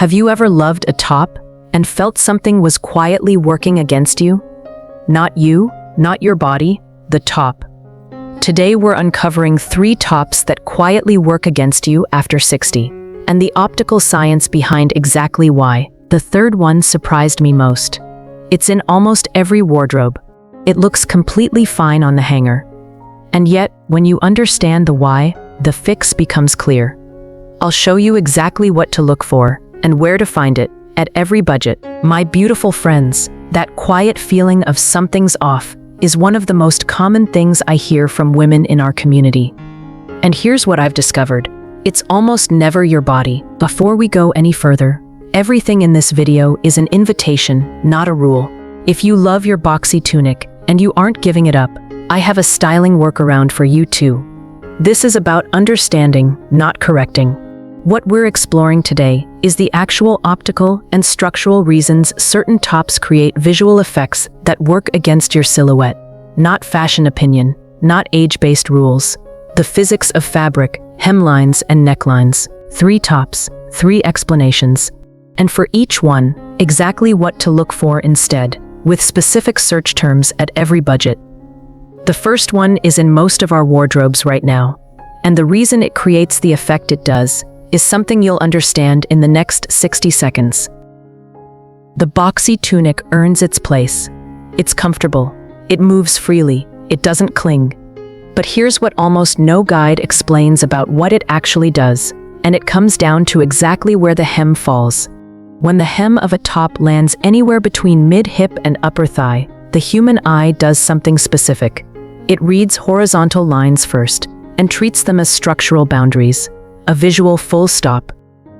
Have you ever loved a top and felt something was quietly working against you? Not you, not your body, the top. Today we're uncovering 3 tops that quietly work against you after 60, and the optical science behind exactly why. The third one surprised me most. It's in almost every wardrobe. It looks completely fine on the hanger. And yet, when you understand the why, the fix becomes clear. I'll show you exactly what to look for and where to find it at every budget. My beautiful friends, that quiet feeling of something's off is one of the most common things I hear from women in our community. And here's what I've discovered. It's almost never your body. Before we go any further, everything in this video is an invitation, not a rule. If you love your boxy tunic and you aren't giving it up, I have a styling workaround for you too. This is about understanding, not correcting. What we're exploring today is the actual optical and structural reasons certain tops create visual effects that work against your silhouette. Not fashion opinion, not age-based rules. The physics of fabric, hemlines and necklines. 3 tops, 3 explanations. And for each one, exactly what to look for instead, with specific search terms at every budget. The first one is in most of our wardrobes right now, and the reason it creates the effect it does is something you'll understand in the next 60 seconds. The boxy tunic earns its place. It's comfortable, it moves freely, it doesn't cling. But here's what almost no guide explains about what it actually does, and it comes down to exactly where the hem falls. When the hem of a top lands anywhere between mid-hip and upper thigh, the human eye does something specific. It reads horizontal lines first and treats them as structural boundaries, a visual full stop.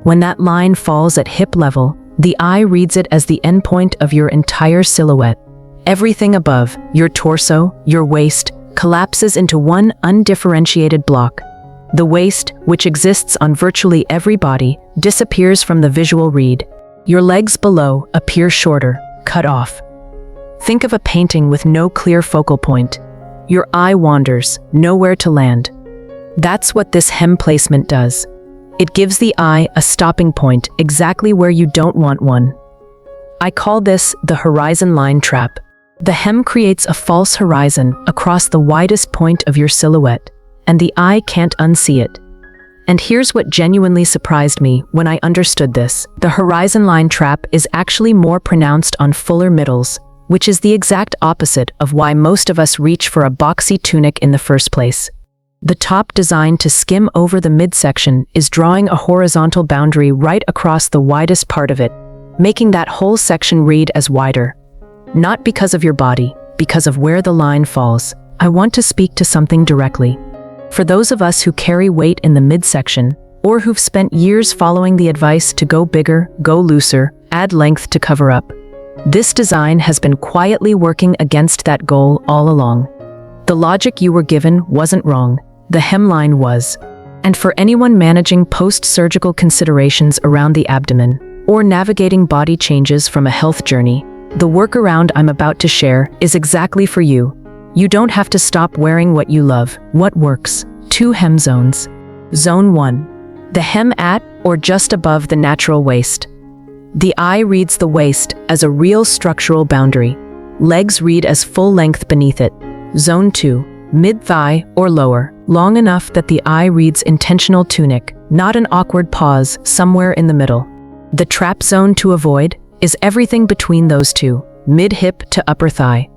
When that line falls at hip level, the eye reads it as the endpoint of your entire silhouette. Everything above, your torso, your waist, collapses into one undifferentiated block. The waist, which exists on virtually every body, disappears from the visual read. Your legs below appear shorter, cut off. Think of a painting with no clear focal point. Your eye wanders, nowhere to land. That's what this hem placement does. It gives the eye a stopping point exactly where you don't want one. I call this the horizon line trap. The hem creates a false horizon across the widest point of your silhouette, and the eye can't unsee it. And here's what genuinely surprised me when I understood this. The horizon line trap is actually more pronounced on fuller middles, which is the exact opposite of why most of us reach for a boxy tunic in the first place. The top designed to skim over the midsection is drawing a horizontal boundary right across the widest part of it, making that whole section read as wider. Not because of your body, because of where the line falls. I want to speak to something directly. For those of us who carry weight in the midsection, or who've spent years following the advice to go bigger, go looser, add length to cover up, this design has been quietly working against that goal all along. The logic you were given wasn't wrong, the hemline was. And for anyone managing post-surgical considerations around the abdomen, or navigating body changes from a health journey, the workaround I'm about to share is exactly for you. You don't have to stop wearing what you love. What works? 2 hem zones. Zone 1. The hem at or just above the natural waist. The eye reads the waist as a real structural boundary. Legs read as full length beneath it. Zone 2. Mid-thigh or lower, long enough that the eye reads intentional tunic, not an awkward pause somewhere in the middle. The trap zone to avoid is everything between those two, mid-hip to upper thigh.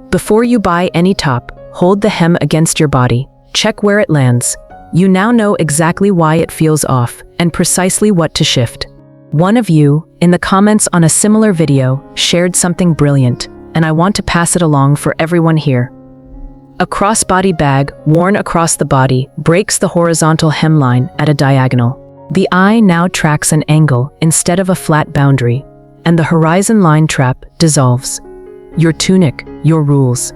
Before you buy any top, hold the hem against your body. Check where it lands. You now know exactly why it feels off and precisely what to shift. One of you, in the comments on a similar video, shared something brilliant, and I want to pass it along for everyone here. A crossbody bag worn across the body breaks the horizontal hemline at a diagonal. The eye now tracks an angle instead of a flat boundary, and the horizon line trap dissolves. Your tunic, your rules.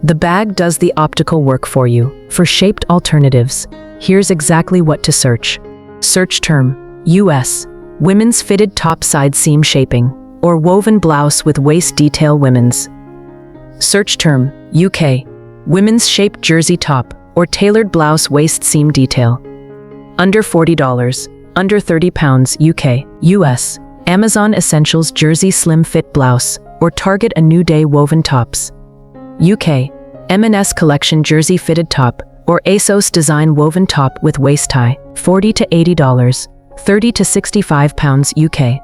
The bag does the optical work for you. For shaped alternatives, here's exactly what to search. Search term, US, women's fitted top side seam shaping, or woven blouse with waist detail women's. Search term, UK, women's shaped jersey top, or tailored blouse waist seam detail. Under $40, under £30 UK, US, Amazon Essentials Jersey Slim Fit Blouse, or Target A New Day Woven Tops. UK, M&S Collection Jersey Fitted Top, or ASOS Design Woven Top with Waist Tie, $40 to $80, 30 to 65 pounds UK.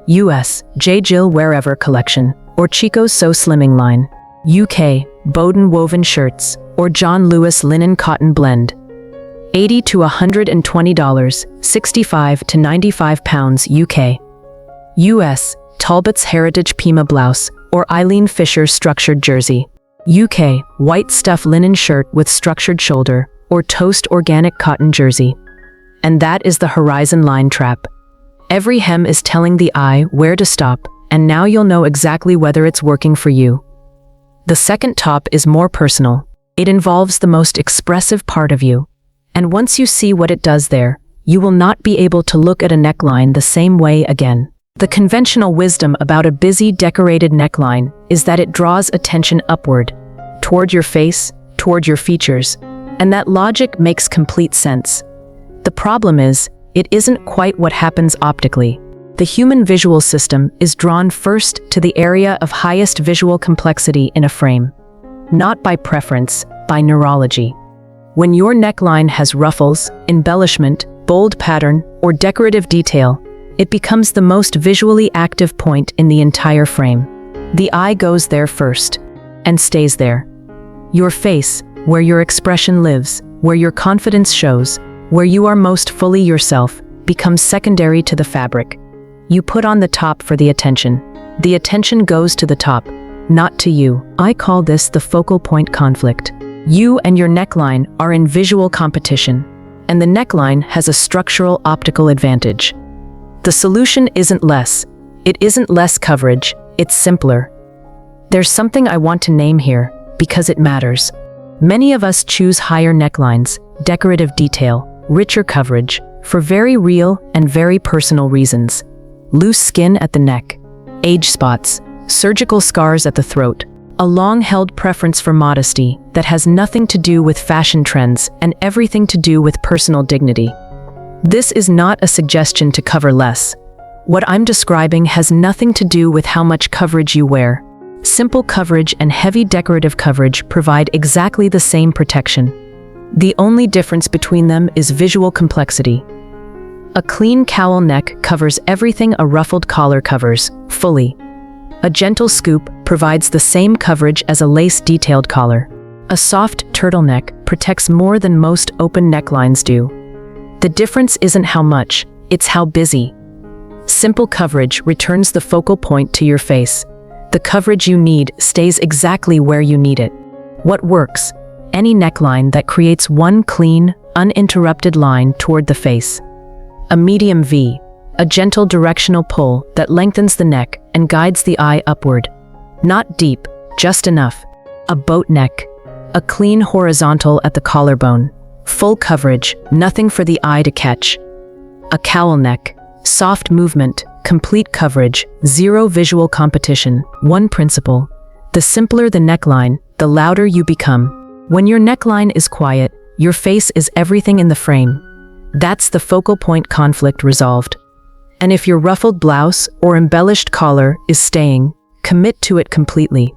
US, J. Jill Wherever Collection, or Chico's So Slimming Line. UK, Bowden Woven Shirts, or John Lewis Linen Cotton Blend, $80 to $120, 65 to 95 pounds UK. US, Talbot's Heritage Pima Blouse, or Eileen Fisher Structured Jersey. UK, White Stuff Linen Shirt with Structured Shoulder, or Toast Organic Cotton Jersey. And that is the Horizon Line Trap. Every hem is telling the eye where to stop, and now you'll know exactly whether it's working for you. The second top is more personal. It involves the most expressive part of you. And once you see what it does there, you will not be able to look at a neckline the same way again. The conventional wisdom about a busy, decorated neckline is that it draws attention upward, toward your face, toward your features, and that logic makes complete sense. The problem is, it isn't quite what happens optically. The human visual system is drawn first to the area of highest visual complexity in a frame, not by preference, by neurology. When your neckline has ruffles, embellishment, bold pattern, or decorative detail, it becomes the most visually active point in the entire frame. The eye goes there first, and stays there. Your face, where your expression lives, where your confidence shows, where you are most fully yourself, becomes secondary to the fabric. You put on the top for the attention. The attention goes to the top, not to you. I call this the focal point conflict. You and your neckline are in visual competition, and the neckline has a structural optical advantage. The solution isn't less. It isn't less coverage, it's simpler. There's something I want to name here, because it matters. Many of us choose higher necklines, decorative detail, richer coverage, for very real and very personal reasons. Loose skin at the neck, age spots, surgical scars at the throat, a long-held preference for modesty that has nothing to do with fashion trends and everything to do with personal dignity. This is not a suggestion to cover less. What I'm describing has nothing to do with how much coverage you wear. Simple coverage and heavy decorative coverage provide exactly the same protection. The only difference between them is visual complexity. A clean cowl neck covers everything a ruffled collar covers, fully. A gentle scoop provides the same coverage as a lace-detailed collar. A soft turtleneck protects more than most open necklines do. The difference isn't how much, it's how busy. Simple coverage returns the focal point to your face. The coverage you need stays exactly where you need it. What works? Any neckline that creates one clean, uninterrupted line toward the face. A medium V, a gentle directional pull that lengthens the neck and guides the eye upward. Not deep, just enough. A boat neck, a clean horizontal at the collarbone. Full coverage, nothing for the eye to catch. A cowl neck, soft movement, complete coverage, zero visual competition. One principle: the simpler the neckline, the louder you become. When your neckline is quiet, your face is everything in the frame. That's the focal point conflict resolved. And if your ruffled blouse or embellished collar is staying, commit to it completely.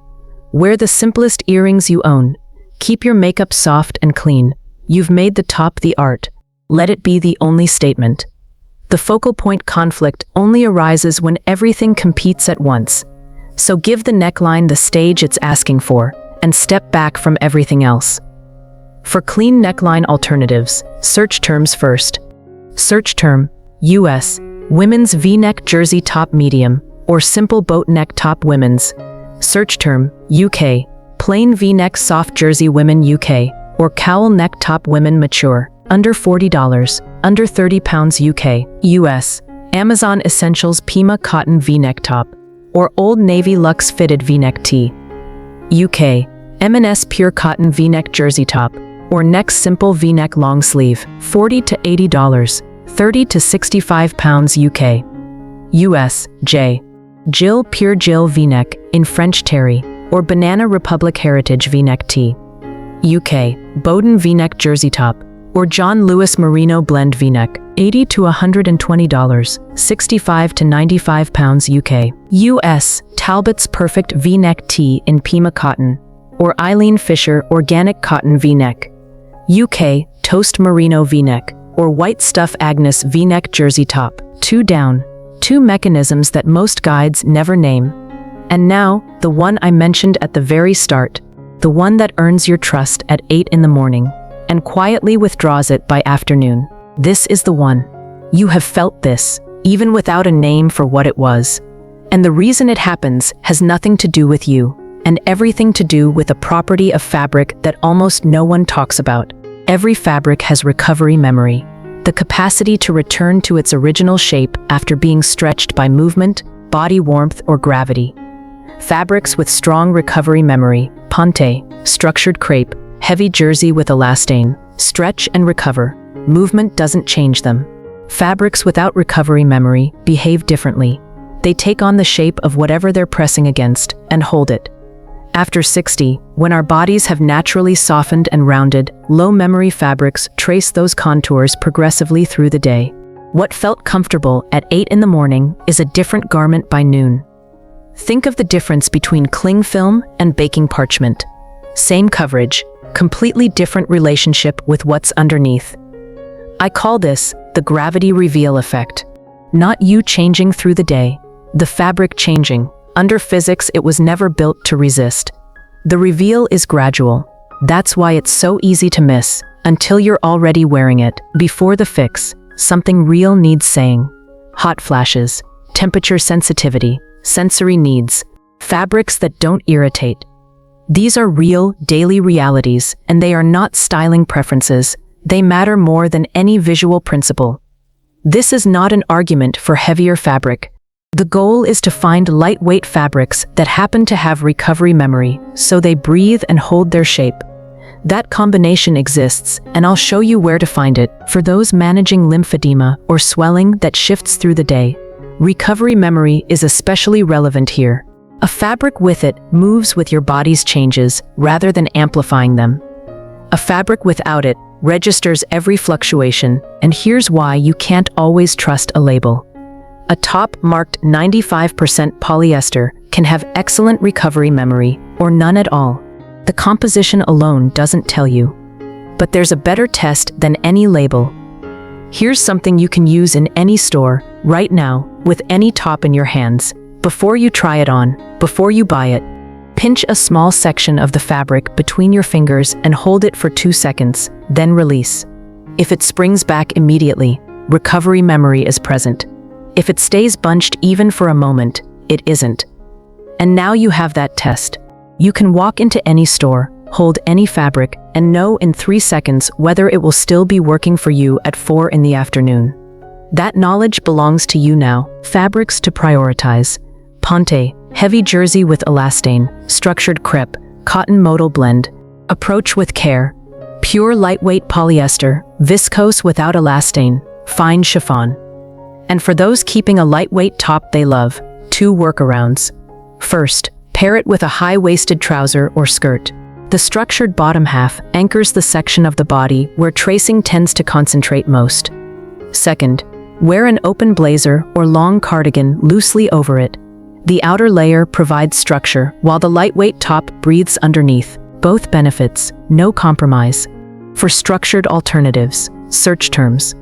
Wear the simplest earrings you own. Keep your makeup soft and clean. You've made the top the art. Let it be the only statement. The focal point conflict only arises when everything competes at once. So give the neckline the stage it's asking for, and step back from everything else. For clean neckline alternatives, search terms first. Search term: US, women's V-neck jersey top medium, or simple boat neck top women's. Search term: UK, plain V-neck soft jersey women UK, or cowl neck top women mature, under $40, under 30 pounds UK. US, Amazon Essentials Pima cotton V-neck top, or Old Navy Luxe fitted V-neck tee. UK, M&S pure cotton V-neck jersey top, or Next simple V-neck long sleeve, $40 to $80, 30 to 65 pounds UK. US, J. Jill pure Jill V-neck in French terry, or Banana Republic Heritage V-neck tee. UK, Bowden V-neck jersey top, or John Lewis Merino blend V-neck, $80 to $120, 65 to 95 pounds UK. US, Talbot's Perfect V-neck tee in Pima cotton, or Eileen Fisher Organic Cotton V-neck. UK, Toast Merino V-neck, or White Stuff Agnes V-neck jersey top. 2 down, 2 mechanisms that most guides never name. And now, the one I mentioned at the very start, the one that earns your trust at 8 in the morning, and quietly withdraws it by afternoon. This is the one. You have felt this, even without a name for what it was. And the reason it happens has nothing to do with you, and everything to do with a property of fabric that almost no one talks about. Every fabric has recovery memory, the capacity to return to its original shape after being stretched by movement, body warmth, or gravity. Fabrics with strong recovery memory, ponte, structured crepe, heavy jersey with elastane, stretch and recover. Movement doesn't change them. Fabrics without recovery memory behave differently. They take on the shape of whatever they're pressing against and hold it. After 60, when our bodies have naturally softened and rounded, low-memory fabrics trace those contours progressively through the day. What felt comfortable at 8 in the morning is a different garment by noon. Think of the difference between cling film and baking parchment. Same coverage, completely different relationship with what's underneath. I call this the gravity reveal effect. Not you changing through the day, the fabric changing. Under physics, it was never built to resist. The reveal is gradual. That's why it's so easy to miss, until you're already wearing it. Before the fix, something real needs saying. Hot flashes, temperature sensitivity, sensory needs, fabrics that don't irritate. These are real, daily realities, and they are not styling preferences. They matter more than any visual principle. This is not an argument for heavier fabric. The goal is to find lightweight fabrics that happen to have recovery memory, so they breathe and hold their shape. That combination exists, and I'll show you where to find it. For those managing lymphedema or swelling that shifts through the day, recovery memory is especially relevant here. A fabric with it moves with your body's changes rather than amplifying them. A fabric without it registers every fluctuation, and here's why you can't always trust a label. A top marked 95% polyester can have excellent recovery memory or none at all. The composition alone doesn't tell you. But there's a better test than any label. Here's something you can use in any store, right now, with any top in your hands. Before you try it on, before you buy it, pinch a small section of the fabric between your fingers and hold it for 2 seconds, then release. If it springs back immediately, recovery memory is present. If it stays bunched even for a moment, it isn't. And now you have that test. You can walk into any store, hold any fabric, and know in 3 seconds whether it will still be working for you at 4 in the afternoon. That knowledge belongs to you now. Fabrics to prioritize. Ponte, heavy jersey with elastane, structured crepe, cotton modal blend. Approach with care. Pure lightweight polyester, viscose without elastane, fine chiffon. And for those keeping a lightweight top they love, 2 workarounds. First, pair it with a high-waisted trouser or skirt. The structured bottom half anchors the section of the body where tracing tends to concentrate most. Second, wear an open blazer or long cardigan loosely over it. The outer layer provides structure, while the lightweight top breathes underneath. Both benefits, no compromise. For structured alternatives, search terms.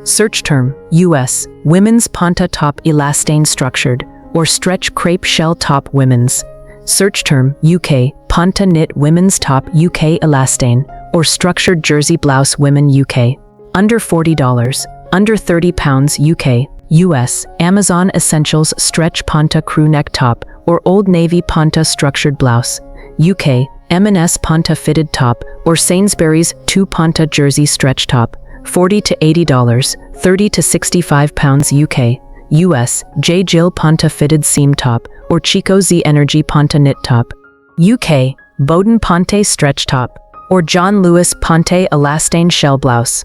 Search term, US, women's ponte top elastane structured, or stretch crepe shell top women's. Search term, UK, ponte knit women's top UK elastane, or structured jersey blouse women UK. Under $40, under £30 UK, US, Amazon Essentials stretch ponte crew neck top, or Old Navy ponte structured blouse. UK, M&S ponte fitted top, or Sainsbury's 2 ponte jersey stretch top. $40 to $80, 30 to 65 pounds UK, US, J. Jill ponte fitted seam top, or Chico Z Energy ponte knit top. UK, Bowden ponte stretch top, or John Lewis ponte elastane shell blouse.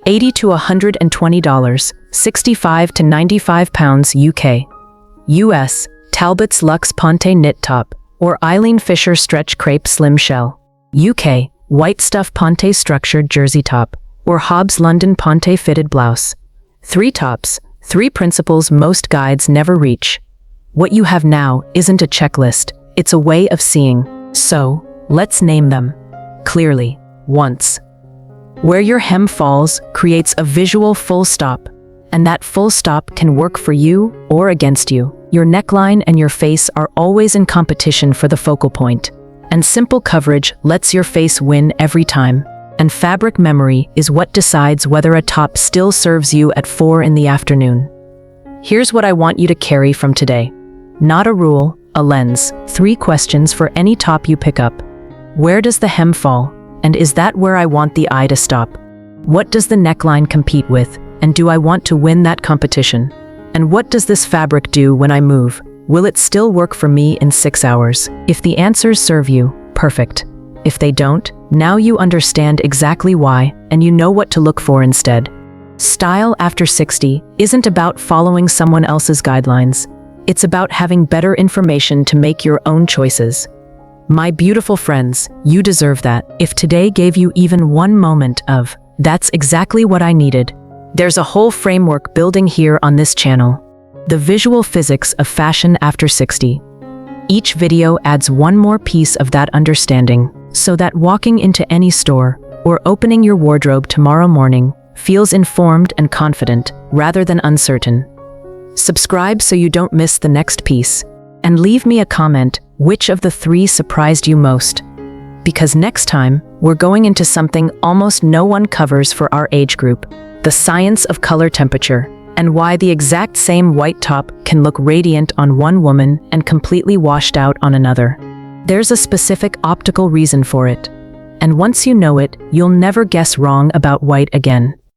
$80 to $120, 65 to 95 pounds UK, US, Talbot's Luxe ponte knit top, or Eileen Fisher stretch crepe slim shell. UK, White Stuff ponte structured jersey top, or Hobbs London ponte fitted blouse. 3 tops, 3 principles most guides never reach. What you have now isn't a checklist, it's a way of seeing. So, let's name them. Clearly, once. Where your hem falls creates a visual full stop, and that full stop can work for you or against you. Your neckline and your face are always in competition for the focal point, and simple coverage lets your face win every time. And fabric memory is what decides whether a top still serves you at 4 in the afternoon. Here's what I want you to carry from today. Not a rule, a lens. 3 questions for any top you pick up. Where does the hem fall? And is that where I want the eye to stop? What does the neckline compete with? And do I want to win that competition? And what does this fabric do when I move? Will it still work for me in 6 hours? If the answers serve you, perfect. If they don't, now you understand exactly why, and you know what to look for instead. Style after 60 isn't about following someone else's guidelines. It's about having better information to make your own choices. My beautiful friends, you deserve that. If today gave you even one moment of, "That's exactly what I needed," there's a whole framework building here on this channel. The visual physics of fashion after 60. Each video adds one more piece of that understanding, so that walking into any store or opening your wardrobe tomorrow morning feels informed and confident rather than uncertain. Subscribe so you don't miss the next piece, and leave me a comment which of the 3 surprised you most. Because next time, we're going into something almost no one covers for our age group, the science of color temperature, and why the exact same white top can look radiant on one woman and completely washed out on another. There's a specific optical reason for it. And once you know it, you'll never guess wrong about white again.